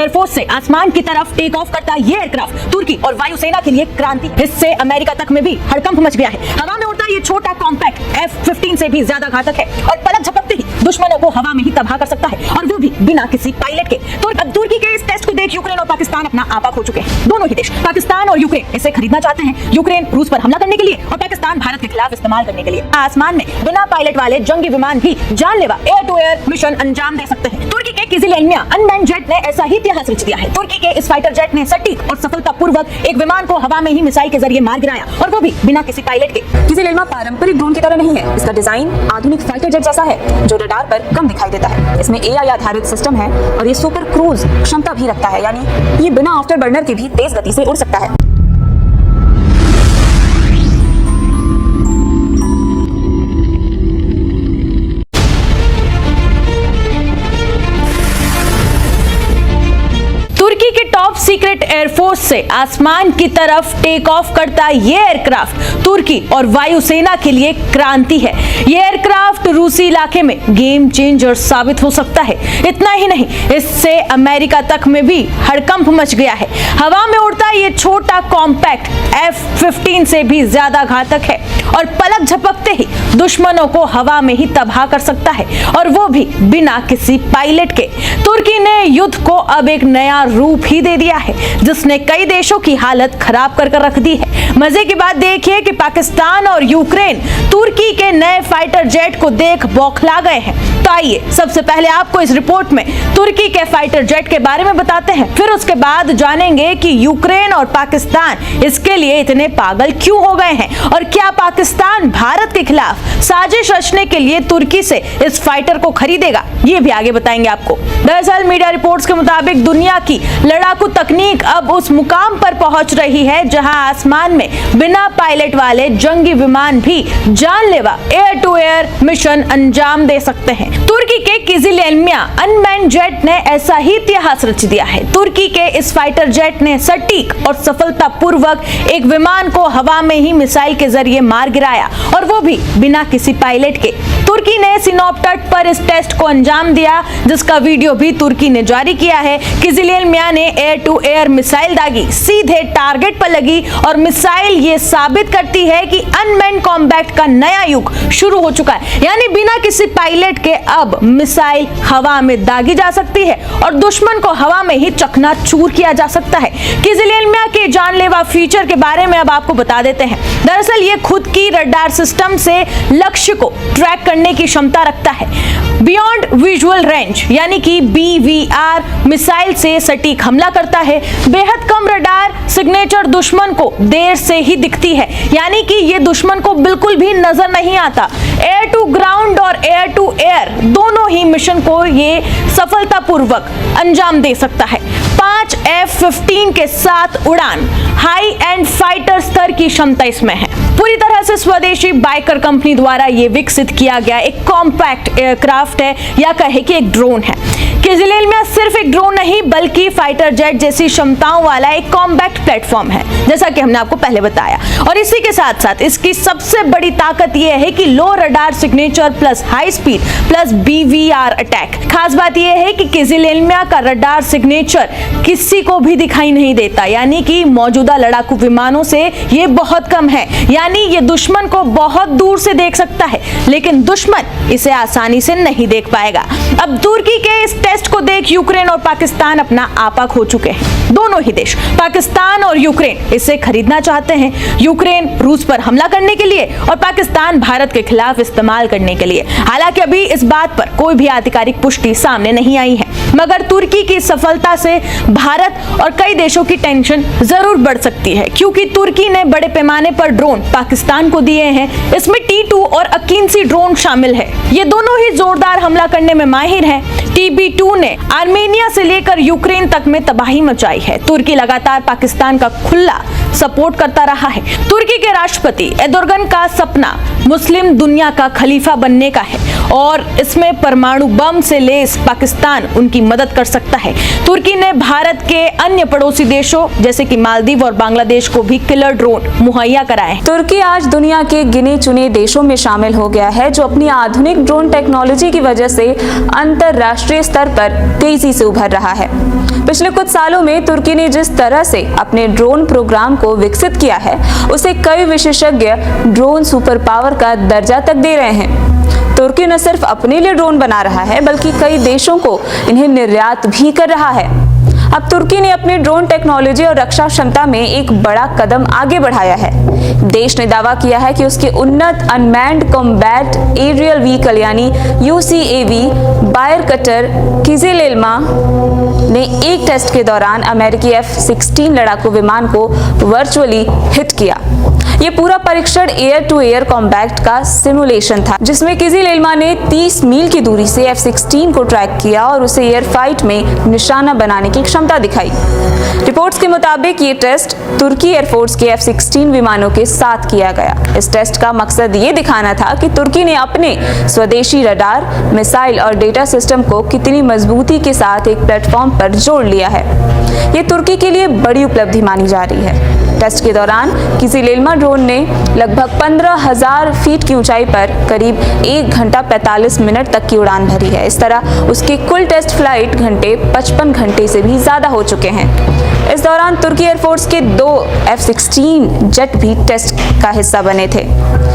Air force से आसमान की तरफ टेक ऑफ करता ये एयरक्राफ्ट तुर्की और वायुसेना के लिए क्रांति। इससे अमेरिका तक में भी हड़कंप मच गया है। हवा में उड़ता ये छोटा कॉम्पैक्ट F-15 से भी ज्यादा घातक है और पलक झपकते ही दुश्मनों को हवा में ही तबाह कर सकता है, और वो भी बिना किसी पायलट के। अब तुर्की के इस टेस्ट को देख यूक्रेन और पाकिस्तान अपना आपा खो चुके हैं। दोनों ही देश, पाकिस्तान और यूक्रेन, इसे खरीदना चाहते हैं। यूक्रेन रूस पर हमला करने के लिए और पाकिस्तान भारत के खिलाफ इस्तेमाल करने के लिए। आसमान में बिना पायलट वाले जंगी विमान भी जानलेवा एयर टू एयर मिशन अंजाम दे सकते हैं। तुर्की के किजिल एल्मिया अनमैन्ड जेट ने ऐसा ही इतिहास रच दिया है। तुर्की के इस फाइटर जेट ने सटीक और सफलतापूर्वक एक विमान को हवा में ही मिसाइल के जरिए मार गिराया, और वो भी बिना किसी पायलट के। किजिल एल्मिया पारंपरिक ड्रोन की तरह नहीं है। इसका डिजाइन आधुनिक फाइटर जेट जैसा है जो रडार पर कम दिखाई देता है। इसमें AI आधारित सिस्टम है और ये सुपर क्रूज क्षमता भी रखता है, यानी ये बिना आफ्टर बर्नर के भी तेज गति से उड़ सकता है। तुर्की के टॉप सीक्रेट एयरफोर्स से आसमान की तरफ टेक ऑफ करता ये एयरक्राफ्ट तुर्की और वायुसेना के लिए क्रांति है। ये एयरक्राफ्ट रूसी इलाके में गेम चेंजर साबित हो सकता है। इतना ही नहीं, इससे अमेरिका तक में भी हड़कंप मच गया है। हवा में उड़ता ये छोटा कॉम्पैक्ट F-15 से भी ज्यादा घातक है और पलक झपकते ही दुश्मनों को हवा में ही तबाह कर सकता है, और वो भी बिना किसी पायलट के। तुर्की ने युद्ध को अब एक नया रूप ही दे दिया है, जिसने कई देशों की हालत खराब कर रख दी है। मजे की बात देखिए कि पाकिस्तान और यूक्रेन तुर्की के नए फाइटर जेट को देख बौखला गए हैं। तो आइए सबसे पहले आपको इस रिपोर्ट में तुर्की के फाइटर जेट के बारे में बताते हैं, फिर उसके बाद जानेंगे कि यूक्रेन और पाकिस्तान इसके लिए इतने पागल क्यों हो गए हैं, और क्या पाकिस्तान भारत के खिलाफ साजिश रचने के लिए तुर्की से इस फाइटर को खरीदेगा, ये भी आगे बताएंगे आपको। दरअसल मीडिया रिपोर्ट्स के मुताबिक दुनिया की लड़ाकू तकनीक अब उस मुकाम पर पहुंच रही है जहां आसमान में बिना पायलट वाले जंगी विमान भी जानलेवा एयर टू एयर मिशन अंजाम दे सकते हैं। तुर्की के किजिल एल्मिया अनमैन्ड जेट ने ऐसा ही इतिहास रच दिया है। तुर्की के इस फाइटर जेट ने सटीक और सफलतापूर्वक एक विमान को हवा में ही मिसाइल के जरिए मार गिराया, और वो भी बिना किसी पायलट के। तुर्की ने सिनोप तट पर इस टेस्ट को अंजाम दिया, जिसका वीडियो भी तुर्की ने जारी किया है। किजिल एल्मिया ने एयर टू एयर मिसाइल दागी, सीधे टारगेट पर लगी, और मिसाइल ये साबित करती है कि अनमैन्ड कॉम्बैट का नया युग शुरू हो चुका है। यानी बिना किसी पायलट के अब मिसाइल हवा में दागी जा सकती है और दुश्मन को हवा में ही चकनाचूर किया जा सकता है। किजिल एल्मिया के जानलेवा फीचर के बारे में अब आपको बता देते हैं। दरअसल ये खुद की रडार सिस्टम से लक्ष्य को ट्रैक करने की क्षमता रखता है। बियॉन्ड विजुअल रेंज यानी कि BVR मिसाइल से सटीक हमला करता है। बेहद कम रडार सिग्नेचर दुश्मन को देर से ही दिखती है, यानी कि ये दुश्मन को बिल्कुल भी नजर नहीं आता। एयर टू ग्राउंड और एयर टू एयर दोनों ही मिशन को ये सफलतापूर्वक अंजाम दे सकता है। 5 F-15 के साथ उड़ान, हाई एंड फाइटर स्तर की क्षमता इसमें है। पूरी तरह से स्वदेशी बाइकर कंपनी द्वारा ये विकसित किया गया एक कॉम्पैक्ट एयरक्राफ्ट है, या कहे कि एक ड्रोन है। किजिल एल्मिया सिर्फ एक ड्रोन नहीं बल्कि फाइटर जेट जैसी क्षमताओं वाला एक कॉम्पैक्ट प्लेटफॉर्म है, जैसा कि हमने आपको पहले बताया। और इसी के साथ साथ इसकी सबसे बड़ी ताकत यह है कि low radar signature plus high speed plus BVR attack. खास बात यह है कि किजिल एल्मिया का रडार सिग्नेचर किसी को भी दिखाई नहीं देता, यानी कि मौजूदा लड़ाकू विमानों से ये बहुत कम है। यानी ये दुश्मन को बहुत दूर से देख सकता है, लेकिन दुश्मन इसे आसानी से नहीं देख पाएगा। अब तुर्की के इस टेस्ट को देख यूक्रेन और पाकिस्तान अपना आपा खो चुके हैं। दोनों ही देश, पाकिस्तान और यूक्रेन, इसे खरीदना चाहते हैं। यूक्रेन रूस पर हमला करने के लिए और पाकिस्तान भारत के खिलाफ इस्तेमाल करने के लिए। हालांकि अभी इस बात पर कोई भी आधिकारिक पुष्टि सामने नहीं आई है, मगर तुर्की की सफलता से भारत और कई देशों की टेंशन जरूर बढ़ सकती है, क्योंकि तुर्की ने बड़े पैमाने पर ड्रोन पाकिस्तान को दिए हैं। इसमें T2 और अकिंसी ड्रोन शामिल है। ये दोनों ही जोरदार हमला करने में माहिर हैं। TB2 ने आर्मेनिया से लेकर यूक्रेन तक में तबाही मचाई है। तुर्की लगातार पाकिस्तान का खुला सपोर्ट करता रहा है। तुर्की के राष्ट्रपति एर्दोगन का सपना मुस्लिम दुनिया का खलीफा बनने का है, और इसमें परमाणु बम से लैस पाकिस्तान उनकी मदद कर सकता है। तुर्की ने भारत के अन्य पड़ोसी देशों जैसे कि मालदीव और बांग्लादेश को भी किलर ड्रोन मुहैया कराए। तुर्की आज दुनिया के गिने चुने देशों में शामिल हो गया है, जो अपनी आधुनिक ड्रोन टेक्नोलॉजी की वजह से अंतरराष्ट्रीय स्तर पर तेजी से उभर रहा है। पिछले कुछ सालों में तुर्की ने जिस तरह से अपने ड्रोन प्रोग्राम को विकसित किया है, उसे कई विशेषज्ञ ड्रोन सुपर पावर का दर्जा तक दे रहे हैं। तुर्की न सिर्फ अपने लिए ड्रोन बना रहा है, बल्कि कई देशों को इन्हें निर्यात भी कर रहा है। अब तुर्की ने अपनी ड्रोन टेक्नोलॉजी और रक्षा क्षमता में एक बड़ा कदम आगे बढ़ाया है। देश ने दावा किया है कि उसके उन्नत अनमैन्ड कॉम्बैट एरियल व्हीकल यानी UCAV बायरकटर किजिल इल्मा ने एक टेस्ट के दौरान अमेरिकी F-16 लड़ाकू विमान को वर्चुअली हिट किया। ये पूरा परीक्षण एयर टू एयर कॉम्बैट का सिमुलेशन था, जिसमें किजिल इल्मा ने 30 मील की दूरी से F-16 को ट्रैक किया और उसे एयर फाइट में निशाना बनाने की क्षमता दिखाई। रिपोर्ट्स के मुताबिक ये टेस्ट तुर्की एयरफोर्स के F-16 विमानों के साथ किया गया। इस टेस्ट का मकसद ये दिखाना था कि तुर्की ने अपने स्वदेशी रडार, मिसाइल और डेटा सिस्टम को कितनी मजबूती के साथ एक प्लेटफॉर्म पर जोड़ लिया है। ये तुर्की के लिए बड़ी उपलब्धि मानी जा रही है। टेस्ट के दौरान किजिल इल्मा ड्रोन ने लगभग 15,000 फीट की ऊंचाई पर करीब 1 घंटा 45 मिनट तक की उड़ान भरी है। इस तरह उसके कुल टेस्ट फ्लाइट घंटे 55 घंटे से भी ज्यादा हो चुके हैं। इस दौरान तुर्की एयरफोर्स के 2 F-16 जेट भी टेस्ट का हिस्सा बने थे।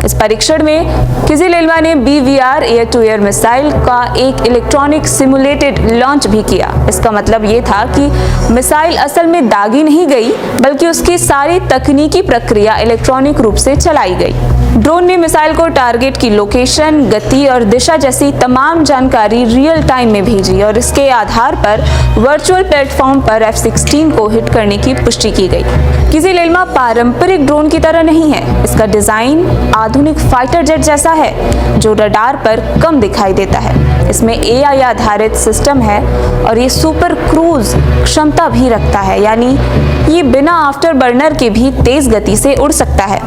इस परीक्षण में किजिल इल्मा ने BVR air to air missile का एक इलेक्ट्रॉनिक सिमुलेटेड लॉन्च भी किया। इसका मतलब ये था कि मिसाइल असल में दागी नहीं गई, बल्कि उसकी सारी तकनीकी प्रक्रिया इलेक्ट्रॉनिक रूप से चलाई गई। ड्रोन ने मिसाइल को टारगेट की लोकेशन, गति और दिशा जैसी तमाम जानकारी रियल टाइम में भेजी और इसके आधार पर वर्चुअल प्लेटफॉर्म पर F-16 को हिट करने की पुष्टि की गई। किजिल इल्मा पारंपरिक ड्रोन की तरह नहीं है। इसका डिजाइन आधुनिक फाइटर जेट जैसा है, जो रडार पर कम दिखाई देता है। इसमें AI आधारित सिस्टम है और ये सुपर क्रूज क्षमता भी रखता है, यानी ये बिना आफ्टर बर्नर के भी तेज गति से उड़ सकता है।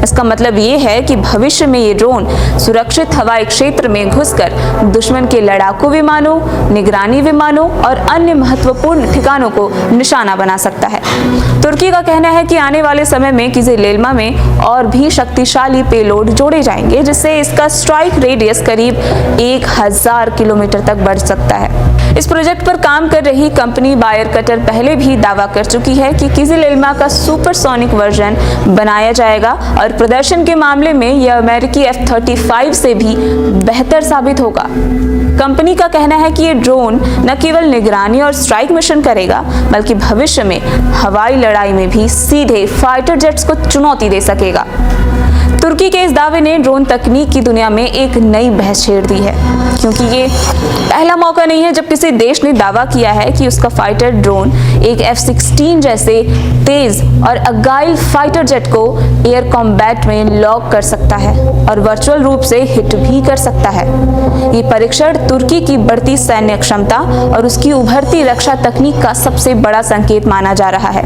इसका मतलब ये है कि भविष्य में ये ड्रोन सुरक्षित हवाई क्षेत्र में घुसकर दुश्मन के लड़ाकू विमानों, निगरानी विमानों और अन्य महत्वपूर्ण ठिकानों को निशाना बना सकता है। तुर्की का कहना है कि आने वाले समय में किजिल इल्मा में और भी शक्तिशाली पेलोड जोड़े जाएंगे, जिससे इसका स्ट्राइक रेडियस करीब 1000 किलोमीटर तक बढ़ सकता है। इस प्रोजेक्ट पर काम कर रही कंपनी बायरकटर पहले भी दावा कर चुकी है कि किजिल इल्मा का सुपरसोनिक वर्जन बनाया जाएगा और प्रदर्शन के मामले में यह अमेरिकी F-35 से भी बेहतर साबित होगा। कंपनी का कहना है कि ये ड्रोन न केवल निगरानी और स्ट्राइक मिशन करेगा, बल्कि भविष्य में हवाई लड़ाई में भी सीधे फाइटर जेट्स को चुनौती दे सकेगा। तुर्की के इस दावे ने ड्रोन तकनीक की दुनिया में एक नई बहस छेड़ दी है, क्योंकि ये पहला मौका नहीं है जब किसी देश ने दावा किया है कि उसका फाइटर ड्रोन एक F-16 जैसे तेज और अगाइल फाइटर जेट को एयर कॉम्बैट में लॉक कर सकता है और वर्चुअल रूप से हिट भी कर सकता है। ये परीक्षण तुर्की की बढ़ती सैन्य क्षमता और उसकी उभरती रक्षा तकनीक का सबसे बड़ा संकेत माना जा रहा है।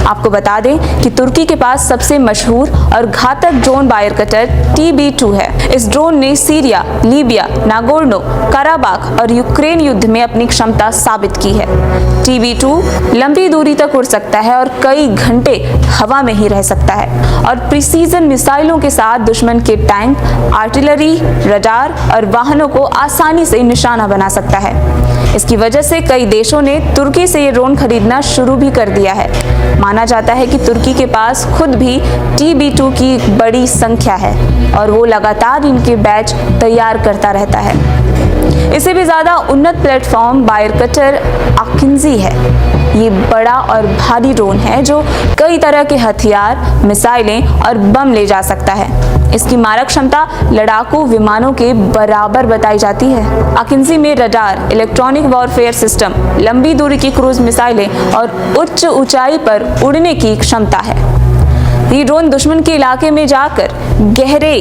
आपको बता दें कि तुर्की के पास सबसे मशहूर और घातक ड्रोन बायरकटर TB2 है। इस ड्रोन ने सीरिया, लीबिया, नागोर्नो कराबाख और यूक्रेन युद्ध में अपनी क्षमता साबित की है। TB2 लंबी दूरी तक उड़ सकता है और कई घंटे हवा में ही रह सकता है और प्रिसीजन मिसाइलों के साथ दुश्मन के टैंक, आर्टिलरी, रडार और वाहनों को आसानी से निशाना बना सकता है। इसकी वजह से कई देशों ने तुर्की से ये ड्रोन खरीदना शुरू भी कर दिया है। माना जाता है कि तुर्की के पास खुद भी TB2 की बड़ी संख्या है और वो लगातार इनके बैच तैयार करता रहता है। इससे भी ज्यादा उन्नत प्लेटफॉर्म बायरकटर आकिंजी है। ये बड़ा और भारी ड्रोन है जो कई तरह के हथियार, मिसाइलें और बम ले जा सकता है। इसकी मारक क्षमता लड़ाकू विमानों के बराबर बताई जाती है। आकिंजी में रडार, इलेक्ट्रॉनिक वॉरफेयर सिस्टम, लंबी दूरी की क्रूज मिसाइलें और उच्च ऊंचाई पर उड़ने की क्षमता है। ये ड्रोन दुश्मन के इलाके में जाकर गहरे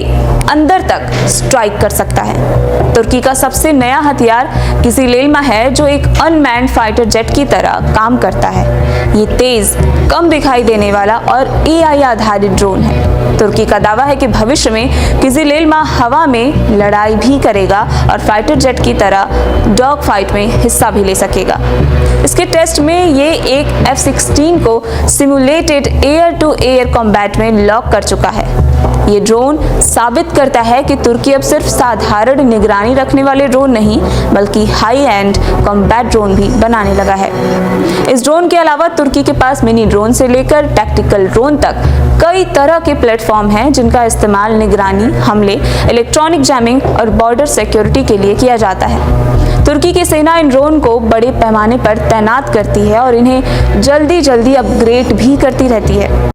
अंदर तक स्ट्राइक कर सकता है। तुर्की का सबसे नया हथियार किजिल इल्मा है, जो एक अनमैन्ड फाइटर जेट की तरह काम करता है। ये तेज, कम दिखाई देने वाला और AI आधारित ड्रोन है। तुर्की का दावा है कि भविष्य में किजिल इल्मा हवा में लड़ाई भी करेगा और फाइटर जेट की तरह डॉग फाइट में हिस्सा भी ले सकेगा। इसके टेस्ट में ये एक F-16 को simulated air to air combat में लॉक कर चुका है। ये ड्रोन साबित करता है कि तुर्की अब सिर्फ साधारण निगरानी रखने वाले ड्रोन नहीं बल्कि हाई एंड कॉम्बैट ड्रोन भी बनाने लगा है। इस ड्रोन के अलावा तुर्की के पास मिनी ड्रोन से लेकर टैक्टिकल ड्रोन तक कई तरह के प्लेटफॉर्म हैं जिनका इस्तेमाल निगरानी, हमले, इलेक्ट्रॉनिक जैमिंग और बॉर्डर सिक्योरिटी के लिए किया जाता है। तुर्की की सेना इन ड्रोन को बड़े पैमाने पर तैनात करती है और इन्हें जल्दी जल्दी अपग्रेड भी करती रहती है।